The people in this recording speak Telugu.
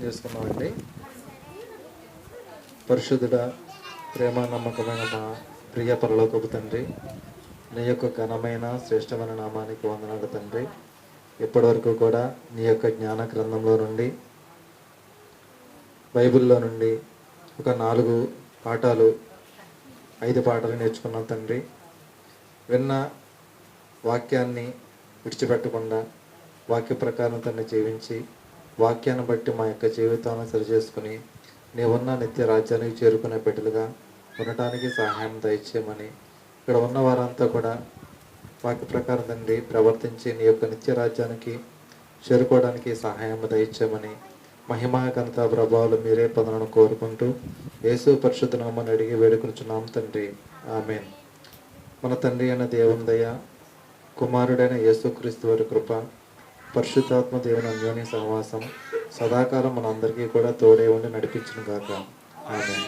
చేసుకున్నామండి. పరిశుద్ధుడ, ప్రేమ నమ్మకమైన మా ప్రియ పరలోకపు తండ్రి, నీ యొక్క ఘనమైన శ్రేష్టమైన నామానికి వందనాలు తండ్రి. ఇప్పటివరకు కూడా నీ యొక్క జ్ఞాన గ్రంథంలో నుండి, బైబిల్లో నుండి ఒక 4 పాఠాలు 5 పాఠాలు నేర్చుకున్నాం తండ్రి. విన్న వాక్యాన్ని విడిచిపెట్టకుండా వాక్య ప్రకారం తను జీవించి, వాక్యాన్ని బట్టి మా యొక్క జీవితాన్ని సరిచేసుకుని నీవున్న నిత్య రాజ్యానికి చేరుకునే బిడ్డలుగా ఉండటానికి సహాయం దయచేయమని, ఇక్కడ ఉన్న వారంతా కూడా వాక్య ప్రకారం తండ్రి ప్రవర్తించి నీ యొక్క నిత్య రాజ్యానికి చేరుకోవడానికి సహాయం దయచేయమని, మహిమ ఘనత ప్రభావాలు మీరే పొందలను కోరుకుంటూ యేసు పరిశుద్ధ నామమున అడిగి వేడుకొనుచున్నాం తండ్రి. ఆమేన్. మన తండ్రి అయిన దేవుని దయ, కుమారుడైన యేసుక్రీస్తు వారి కృప, పరిశుద్ధాత్మ దేవుని అన్యోన్య సహవాసం సదాకాలం మనందరికీ కూడా తోడే ఉండి నడిపించును గాక. ఆమేన్.